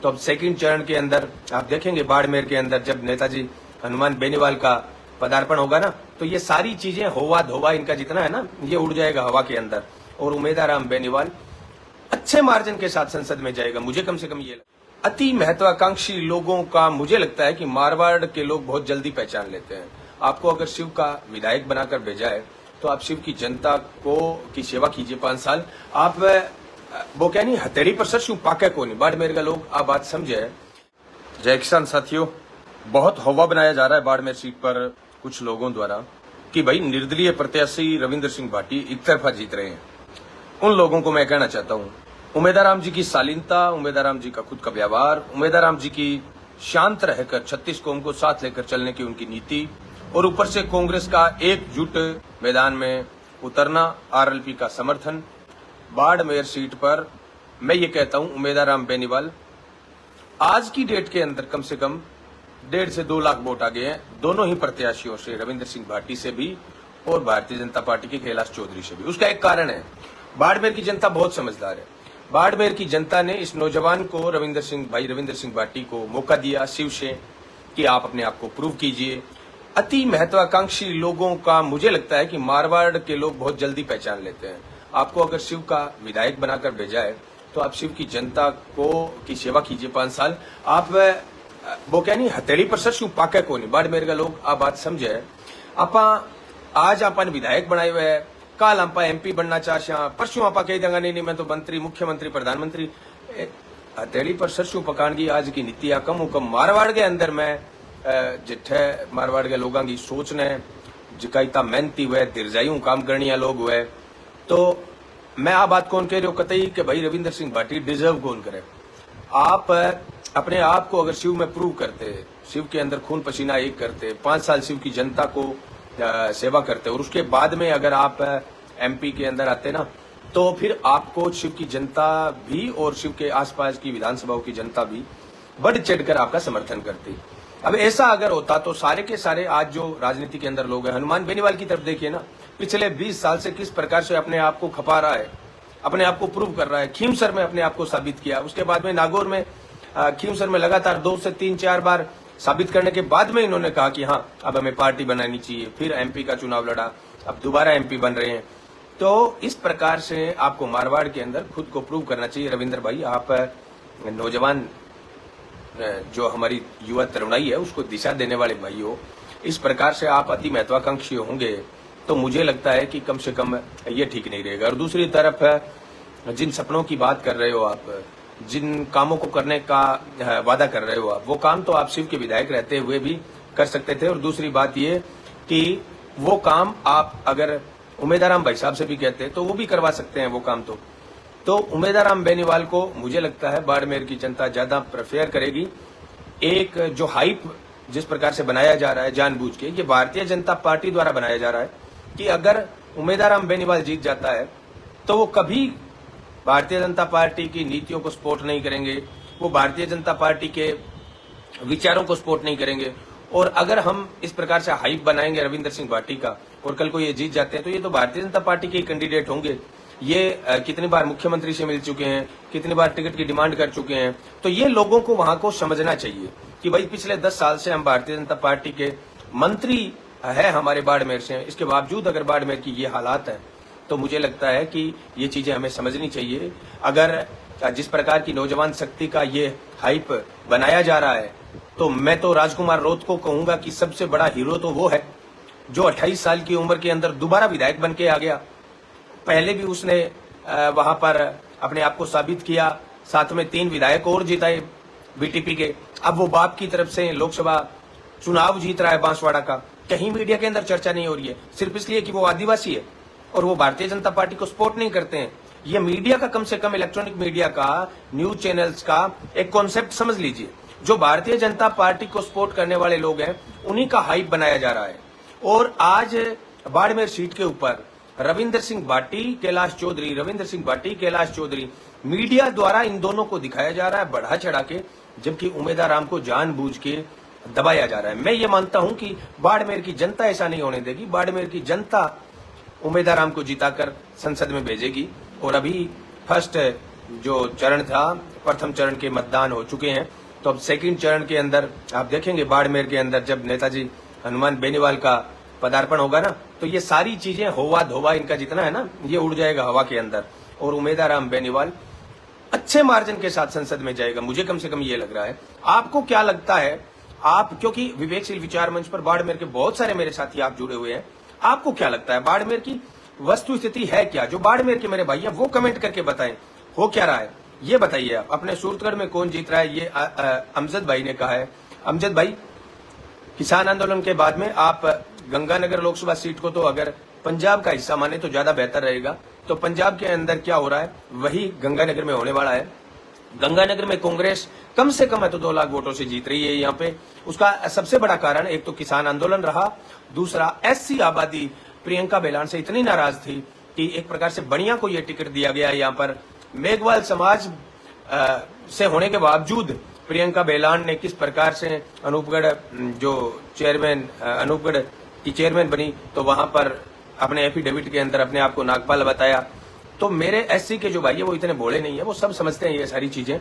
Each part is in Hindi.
तो अब सेकंड चरण के अंदर आप देखेंगे बाड़मेर के अंदर जब नेताजी हनुमान बेनीवाल का पदार्पण होगा ना, तो ये सारी चीजें होवा धोवा इनका जितना है ना, ये उड़ जाएगा हवा के अंदर और उमेदाराम बेनीवाल अच्छे मार्जिन के साथ संसद में जाएगा। मुझे कम से कम ये अति महत्वाकांक्षी लोगों का मुझे लगता है कि मारवाड़ के लोग बहुत जल्दी पहचान लेते हैं। आपको अगर शिव का विधायक बनाकर भेजा है तो आप शिव की जनता को की सेवा कीजिए 5 साल। आप वो क्या नहीं हथेली पर सर शिव पाके को नहीं। बाड़मेर का लोग आप बात समझे। जय किसान साथियों, बहुत हवा बनाया जा रहा है बाड़मेर सीट पर कुछ लोगों द्वारा कि भाई निर्दलीय प्रत्याशी रविंद्र सिंह भाटी एक तरफा जीत रहे हैं। उन लोगों को मैं कहना चाहता हूं, उमेदाराम जी की शालीनता, उमेदाराम जी का खुद का व्यवहार, उमेदाराम जी की शांत रहकर 36 कौम को साथ लेकर चलने की उनकी नीति और ऊपर से कांग्रेस का एकजुट मैदान में उतरना, आरएलपी का समर्थन, बाड़मेर सीट पर मैं ये कहता हूं उमेदाराम बेनीवाल आज की डेट के अंदर कम से कम 1.5 से 2 लाख वोट आगे हैं दोनों ही प्रत्याशियों से, रविंद्र सिंह भाटी से भी और भारतीय जनता पार्टी के कैलाश चौधरी से भी। उसका एक कारण है, बाड़मेर की जनता बहुत समझदार है। बाड़मेर की जनता ने इस नौजवान को रविंद्र सिंह भाटी को मौका दिया शिव से कि आप अपने आप को प्रूव कीजिए। अति महत्वाकांक्षी लोगों का मुझे लगता है कि मारवाड़ के लोग बहुत जल्दी पहचान लेते हैं। आपको अगर शिव का विधायक बनाकर भेजा है तो आप शिव की जनता को की सेवा कीजिए 5 साल। आप वो क्या नहीं हथेली पर सर शिव पाके को नहीं। बाड़मेर का लोग आप बात समझे। आपा आज आपने विधायक बनाए हुए है, काल आपा एमपी बनना चाहते, परसों आपा कही देंगे नहीं मैं तो मंत्री, मुख्यमंत्री, प्रधानमंत्री। हथेली पर सरसों पकान की आज की नीति कम हुकम मारवाड़ के अंदर में जिठे मारवाड़ के लोगों की सोच ने जिका इतना मेहनती हुए दीर्घायु काम करनी लोग हुए। तो मैं आ बात कौन कह रही हूँ कतई कि भाई रविंद्र सिंह भाटी डिजर्व कौन करे। आप अपने आप को अगर शिव में प्रूव करते, शिव के अंदर खून पसीना एक करते, 5 साल शिव की जनता को सेवा करते और उसके बाद में अगर आप एमपी के अंदर आते ना, तो फिर आपको शिव की जनता भी और शिव के आसपास की विधानसभाओं की जनता भी बढ़ चढ़कर आपका समर्थन करती। अब ऐसा अगर होता तो सारे के सारे आज जो राजनीति के अंदर लोग हैं, हनुमान बेनीवाल की तरफ देखिए ना, पिछले 20 साल से किस प्रकार से अपने आप को खपा रहा है, अपने आप को प्रूव कर रहा है। खीमसर में अपने आप को साबित किया, उसके बाद में नागौर में, खीमसर में लगातार 2 से 3-4 बार साबित करने के बाद में इन्होंने कहा कि हाँ अब हमें पार्टी बनानी चाहिए। फिर एमपी का चुनाव लड़ा, अब दोबारा एमपी बन रहे हैं। तो इस प्रकार से आपको मारवाड़ के अंदर खुद को प्रूव करना चाहिए। रविंद्र भाई, आप नौजवान जो हमारी युवा तरुणाई है उसको दिशा देने वाले भाई हो, इस प्रकार से आप अति महत्वाकांक्षी होंगे तो मुझे लगता है कि कम से कम ये ठीक नहीं रहेगा। और दूसरी तरफ जिन सपनों की बात कर रहे हो आप, जिन कामों को करने का वादा कर रहे हो आप, वो काम तो आप शिव के विधायक रहते हुए भी कर सकते थे। और दूसरी बात ये कि वो काम आप अगर उमेदाराम भाई साहब से भी कहते तो वो भी करवा सकते हैं वो काम। तो उमेदाराम बेनीवाल को मुझे लगता है बाड़मेर की जनता ज्यादा प्रेफर करेगी। एक जो हाइप जिस प्रकार से बनाया जा रहा है जानबूझ के, ये भारतीय जनता पार्टी द्वारा बनाया जा रहा है कि अगर उमेदाराम बेनीवाल जीत जाता है तो वो कभी भारतीय जनता पार्टी की नीतियों को सपोर्ट नहीं करेंगे, वो भारतीय जनता पार्टी के विचारों को सपोर्ट नहीं करेंगे। और अगर हम इस प्रकार से हाइप बनाएंगे रविंद्र सिंह भाटी का और कल को ये जीत जाते हैं तो ये तो भारतीय जनता पार्टी के कैंडिडेट होंगे। ये कितनी बार मुख्यमंत्री से मिल चुके हैं, कितनी बार टिकट की डिमांड कर चुके हैं। तो ये लोगों को वहां को समझना चाहिए कि भाई पिछले 10 साल से हम भारतीय जनता पार्टी के मंत्री है हमारे बाड़मेर से, इसके बावजूद अगर बाड़मेर की ये हालात है तो मुझे लगता है कि ये चीजें हमें समझनी चाहिए। अगर जिस प्रकार की नौजवान शक्ति का ये हाइप बनाया जा रहा है तो मैं तो राजकुमार रोत को कहूंगा कि सबसे बड़ा हीरो तो वो है जो 28 साल की उम्र के अंदर दोबारा विधायक बन के आ गया। पहले भी उसने वहां पर अपने आप को साबित किया, साथ में 3 विधायक और जिताए बीटीपी के। अब वो बाप की तरफ से लोकसभा चुनाव जीत रहा है बांसवाड़ा का। कहीं मीडिया के अंदर चर्चा नहीं हो रही है, सिर्फ इसलिए कि वो आदिवासी है और वो भारतीय जनता पार्टी को सपोर्ट नहीं करते हैं। ये मीडिया का, कम से कम इलेक्ट्रॉनिक मीडिया का, न्यूज चैनल्स का एक कॉन्सेप्ट समझ लीजिए। जो भारतीय जनता पार्टी को सपोर्ट करने वाले लोग हैं उन्हीं का हाइप बनाया जा रहा है। और आज बाड़मेर सीट के ऊपर रविंद्र सिंह भाटी, कैलाश चौधरी, रविंद्र सिंह भाटी, कैलाश चौधरी, मीडिया द्वारा इन दोनों को दिखाया जा रहा है बढ़ा चढ़ा के, जबकि उमेदाराम को जानबूझ के दबाया जा रहा है। मैं ये मानता हूं कि बाड़मेर की जनता ऐसा नहीं होने देगी। बाड़मेर की जनता उमेदाराम को जिताकर संसद में भेजेगी। और अभी फर्स्ट जो चरण था प्रथम चरण के मतदान हो चुके हैं, तो अब सेकंड चरण के अंदर आप देखेंगे बाड़मेर के अंदर जब नेताजी हनुमान बेनीवाल का पदार्पण होगा ना, तो ये सारी चीजें होवा धोवा इनका जितना है ना, ये उड़ जाएगा हवा के अंदर और उमेदाराम बेनीवाल अच्छे मार्जिन के साथ संसद में जाएगा। मुझे कम से कम ये लग रहा है। आपको क्या लगता है? आप, क्योंकि विवेकशील विचार मंच पर बाड़मेर के बहुत सारे मेरे साथी आप जुड़े हुए हैं, आपको क्या लगता है बाड़मेर की वस्तु स्थिति है क्या? जो बाड़मेर के मेरे भाई हैं वो कमेंट करके बताएं, हो क्या रहा है ये बताइए। आप अपने सूरतगढ़ में कौन जीत रहा है? ये अमजद भाई ने कहा है। अमजद भाई, किसान आंदोलन के बाद में आप गंगानगर लोकसभा सीट को तो अगर पंजाब का हिस्सा माने तो ज्यादा बेहतर रहेगा। तो पंजाब के अंदर क्या हो रहा है वही गंगानगर में होने वाला है। गंगानगर में कांग्रेस कम से कम है तो 2 लाख वोटों से जीत रही है यहाँ पे। उसका सबसे बड़ा कारण एक तो किसान आंदोलन रहा, दूसरा एससी आबादी प्रियंका बेलान से इतनी नाराज थी कि एक प्रकार से बनिया को यह टिकट दिया गया है। यहाँ पर मेघवाल समाज से होने के बावजूद प्रियंका बेलान ने किस प्रकार से अनूपगढ़ जो चेयरमैन अनूपगढ़ की चेयरमैन बनी, तो वहां पर अपने एफिडेविट के अंदर अपने आप को नागपाल बताया। तो मेरे एससी के जो भाई है वो इतने भोले नहीं है, वो सब समझते हैं ये सारी चीजें।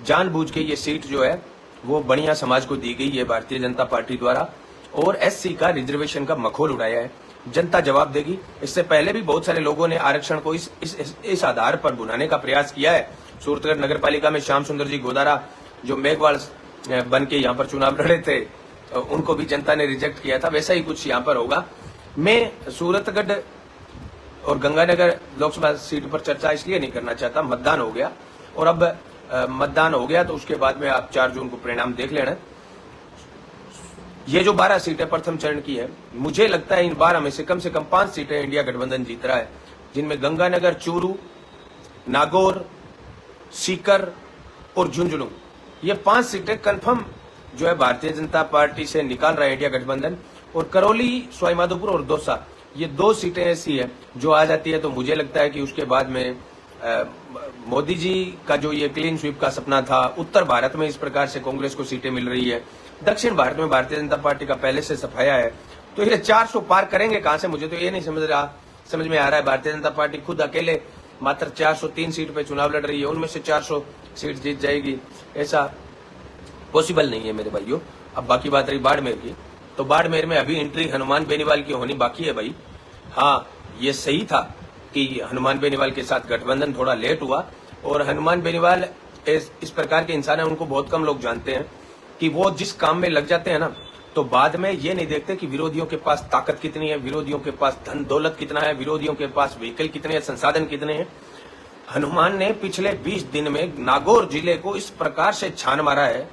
जानबूझ के ये सीट जो है वो बनिया समाज को दी गई है भारतीय जनता पार्टी द्वारा, और एससी का रिजर्वेशन का मखौल उड़ाया है। जनता जवाब देगी। इससे पहले भी बहुत सारे लोगों ने आरक्षण को इस आधार पर बुनाने का प्रयास किया है। सूरतगढ़ नगर पालिका में श्याम सुंदर जी गोदारा जो मेघवाल बन के यहाँ पर चुनाव लड़े थे, उनको भी जनता ने रिजेक्ट किया था। वैसा ही कुछ यहाँ पर होगा। मैं सूरतगढ़ और गंगानगर लोकसभा सीट पर चर्चा इसलिए नहीं करना चाहता, मतदान हो गया, और अब मतदान हो गया तो उसके बाद में आप 4 जून को परिणाम देख लेना। ये जो 12 सीटें प्रथम चरण की है, मुझे लगता है इन 12 में से कम 5 सीटें इंडिया गठबंधन जीत रहा है, जिनमें गंगानगर, चूरू, नागौर, सीकर और झुंझुनू, ये 5 सीटें कंफर्म जो है भारतीय जनता पार्टी से निकाल रहा है इंडिया गठबंधन। और करौली, सवाईमाधोपुर और दौसा, ये 2 सीटें ऐसी है जो आ जाती है तो मुझे लगता है कि उसके बाद में मोदी जी का जो ये क्लीन स्वीप का सपना था, उत्तर भारत में इस प्रकार से कांग्रेस को सीटें मिल रही है, दक्षिण भारत में भारतीय जनता पार्टी का पहले से सफाया है, तो ये 400 पार करेंगे कहां से? मुझे तो ये नहीं समझ में आ रहा है। भारतीय जनता पार्टी खुद अकेले मात्र 403 सीट पे चुनाव लड़ रही है, उनमें से 400 सीट जीत जाएगी, ऐसा पॉसिबल नहीं है मेरे भाइयों। अब बाकी बात रही बाड़मेर की, तो बाड़मेर में अभी एंट्री हनुमान बेनीवाल की होनी बाकी है भाई। हाँ, ये सही था कि हनुमान बेनीवाल के साथ गठबंधन थोड़ा लेट हुआ, और हनुमान बेनीवाल इस प्रकार के इंसान है, उनको बहुत कम लोग जानते हैं कि वो जिस काम में लग जाते हैं ना, तो बाद में ये नहीं देखते कि विरोधियों के पास ताकत कितनी है, विरोधियों के पास धन दौलत कितना है, विरोधियों के पास व्हीकल कितने हैं, संसाधन कितने हैं। हनुमान ने पिछले 20 दिन में नागौर जिले को इस प्रकार से छान मारा है,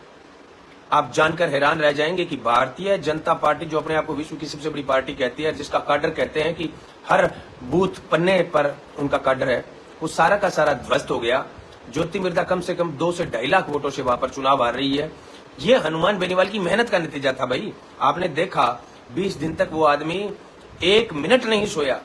आप जानकर हैरान रह जाएंगे कि भारतीय जनता पार्टी जो अपने आप को विश्व की सबसे बड़ी पार्टी कहती है, जिसका काडर कहते हैं कि हर बूथ पन्ने पर उनका काडर है, वो सारा का सारा ध्वस्त हो गया। ज्योति मिर्धा कम से कम 2 से 2.5 लाख वोटों से वहां पर चुनाव हार रही है। ये हनुमान बेनीवाल की मेहनत का नतीजा था भाई। आपने देखा 20 दिन तक वो आदमी 1 मिनट नहीं सोया,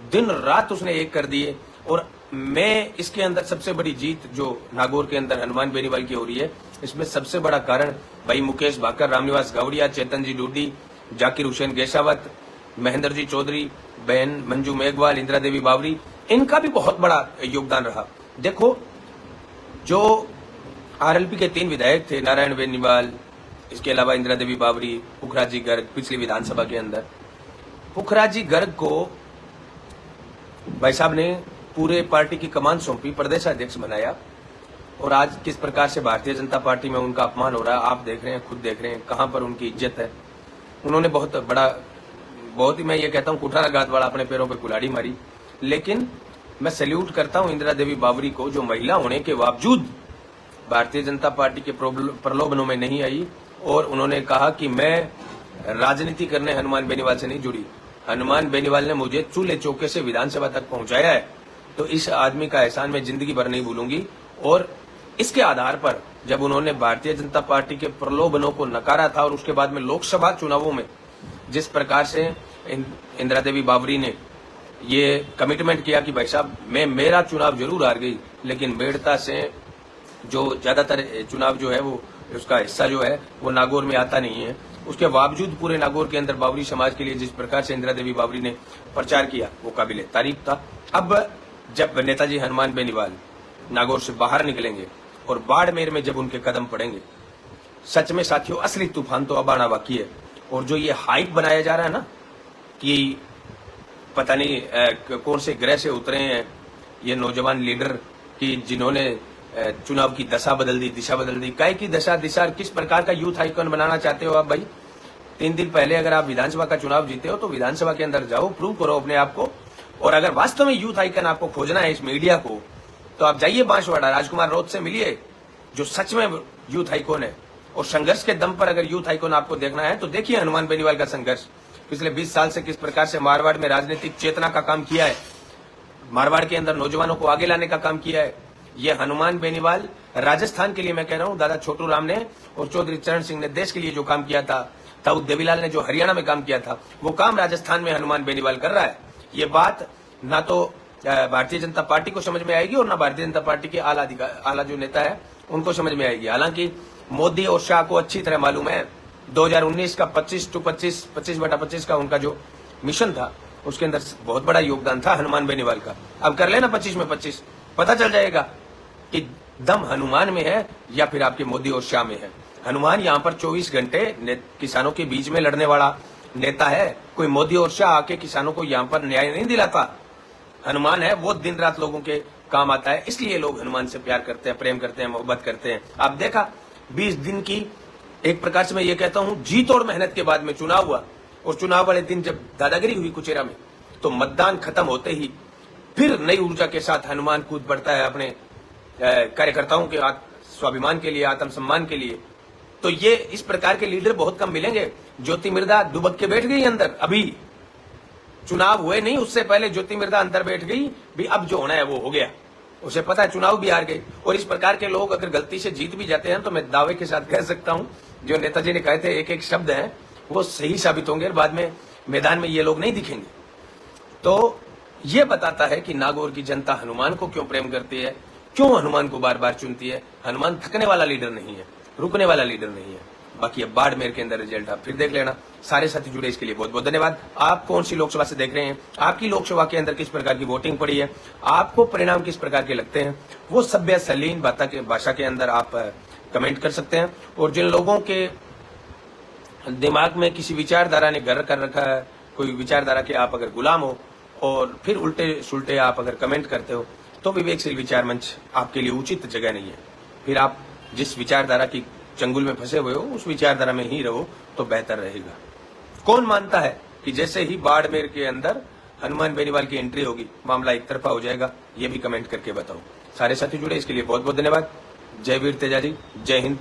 दिन रात उसने एक कर दिए। और मैं इसके अंदर सबसे बड़ी जीत जो नागौर के अंदर हनुमान बेनीवाल की हो रही है, इसमें सबसे बड़ा कारण भाई मुकेश भाकर, रामनिवास गौड़िया, चेतन जी डूडी, जाकिर हुसैन गेशावत, महेंद्र जी चौधरी, बहन मंजू मेघवाल, इंदिरा देवी बावरी, इनका भी बहुत बड़ा योगदान रहा। देखो, जो आरएलपी के 3 विधायक थे, नारायण बेनीवाल, इसके अलावा इंदिरा देवी बावरी, पुखराजी गर्ग, पिछली विधानसभा के अंदर पुखराजी गर्ग को भाई साहब ने पूरे पार्टी की कमान सौंपी, प्रदेशाध्यक्ष बनाया, और आज किस प्रकार से भारतीय जनता पार्टी में उनका अपमान हो रहा है आप देख रहे हैं, खुद देख रहे हैं कहां पर उनकी इज्जत है। उन्होंने बहुत ही मैं ये कहता हूं कुठाराघात वाला अपने पैरों पे कुल्हाड़ी मारी। लेकिन मैं सैल्यूट करता हूं इंदिरा देवी बावरी को, जो महिला होने के बावजूद भारतीय जनता पार्टी के प्रलोभनों में नहीं आई, और उन्होंने कहा कि मैं राजनीति करने हनुमान बेनीवाल से नहीं जुड़ी। हनुमान बेनीवाल ने मुझे चूल्हे चौके से विधानसभा तक पहुंचाया है, तो इस आदमी का एहसान मैं जिंदगी भर नहीं भूलूंगी। और इसके आधार पर जब उन्होंने भारतीय जनता पार्टी के प्रलोभनों को नकारा था, और उसके बाद में लोकसभा चुनावों में जिस प्रकार से इंदिरा देवी बावरी ने ये कमिटमेंट किया कि भाई साहब मैं मेरा चुनाव जरूर हार गई, लेकिन बेड़ता से जो ज्यादातर चुनाव जो है वो उसका हिस्सा जो है वो नागौर में आता नहीं है, उसके बावजूद पूरे नागौर के अंदर बावरी समाज के लिए जिस प्रकार से इंदिरा देवी बावरी ने प्रचार किया वो काबिले तारीफ था। अब जब नेताजी हनुमान बेनीवाल नागौर से बाहर निकलेंगे और बाड़मेर में जब उनके कदम पड़ेंगे, सच में साथियों असली तूफान तो अब आना बाकी है। और जो ये हाइप बनाया जा रहा है ना कि पता नहीं कौन से ग्रह से उतरे हैं ये नौजवान लीडर कि जिन्होंने चुनाव की दशा बदल दी, दिशा बदल दी। काय की दशा दिशा, किस प्रकार का यूथ आइकॉन बनाना चाहते हो आप भाई? 3 दिन पहले अगर आप विधानसभा का चुनाव जीते हो तो विधानसभा के अंदर जाओ, प्रूव करो अपने आप को। और अगर वास्तव में यूथ आइकन आपको खोजना है इस मीडिया को, तो आप जाइए बांसवाड़ा, राजकुमार रौत से मिलिए जो सच में यूथ आइकॉन है। और संघर्ष के दम पर अगर यूथ आइकॉन आपको देखना है तो देखिए हनुमान बेनीवाल का संघर्ष पिछले 20 साल से किस प्रकार से मारवाड़ में राजनीतिक चेतना का काम किया है, मारवाड़ के अंदर नौजवानों को आगे लाने का काम किया है। ये हनुमान बेनीवाल राजस्थान के लिए मैं कह रहा हूं, दादा छोटू राम ने और चौधरी चरण सिंह ने देश के लिए जो काम किया था, दाऊद देवीलाल ने जो हरियाणा में काम किया था, वो काम राजस्थान में हनुमान बेनीवाल कर रहा है। ये बात ना तो भारतीय जनता पार्टी को समझ में आएगी और ना भारतीय जनता पार्टी के आला जो नेता है उनको समझ में आएगी। हालांकि मोदी और शाह को अच्छी तरह मालूम है 2019 का 25/25 का उनका जो मिशन था उसके अंदर बहुत बड़ा योगदान था हनुमान बेनीवाल का। अब कर लेना 25 में 25, पता चल जाएगा कि दम हनुमान में है या फिर आपके मोदी और शाह में है। हनुमान यहाँ पर 24 घंटे किसानों के बीच में लड़ने वाला नेता है। कोई मोदी और शाह आके किसानों को यहाँ पर न्याय नहीं दिलाता। हनुमान है वो दिन रात लोगों के काम आता है, इसलिए लोग हनुमान से प्यार करते हैं, प्रेम करते हैं, मोहब्बत करते हैं। आप देखा 20 दिन की एक प्रकार से मैं ये कहता हूं जीत और मेहनत के बाद में चुनाव हुआ, और चुनाव वाले दिन जब दादागिरी हुई कुचेरा में तो मतदान खत्म होते ही फिर नई ऊर्जा के साथ हनुमान कूद पड़ता है अपने कार्यकर्ताओं के स्वाभिमान के लिए, आत्मसम्मान के लिए। तो ये इस प्रकार के लीडर बहुत कम मिलेंगे। ज्योति मिर्धा दुबक के बैठ गई अंदर, अभी चुनाव हुए नहीं उससे पहले ज्योति मिर्धा अंदर बैठ गई, भी अब जो होना है वो हो गया, उसे पता है चुनाव भी हार गई। और इस प्रकार के लोग अगर गलती से जीत भी जाते हैं तो मैं दावे के साथ कह सकता हूं जो नेताजी ने कहे थे एक एक शब्द है वो सही साबित होंगे और बाद में मैदान में ये लोग नहीं दिखेंगे। तो ये बताता है कि नागौर की जनता हनुमान को क्यों प्रेम करती है, क्यों हनुमान को बार बार चुनती है। हनुमान थकने वाला लीडर नहीं है, रुकने वाला लीडर नहीं है। बाकी अब बाड़मेर के अंदर रिजल्ट आप फिर देख लेना। सारे साथी जुड़े इसके लिए बहुत बहुत धन्यवाद। आप कौन सी लोकसभा से देख रहे हैं, आपकी लोकसभा के अंदर किस प्रकार की वोटिंग पड़ी है, आपको परिणाम किस प्रकार के लगते हैं, वो सभ्य सलीन भाषा के अंदर आप कमेंट कर सकते हैं। और जिन लोगों के दिमाग में किसी विचारधारा ने घर कर रखा है, कोई विचारधारा के आप अगर गुलाम हो और फिर उल्टे सुलटे आप अगर कमेंट करते हो तो विवेकशील विचार मंच आपके लिए उचित जगह नहीं है। फिर आप जिस विचारधारा की चंगुल में फंसे हुए हो उस विचारधारा में ही रहो तो बेहतर रहेगा। कौन मानता है कि जैसे ही बाड़मेर के अंदर हनुमान बेनीवाल की एंट्री होगी मामला एक तरफा हो जाएगा, ये भी कमेंट करके बताओ। सारे साथी जुड़े इसके लिए बहुत बहुत धन्यवाद। जय वीर तेजाजी, जय हिंद,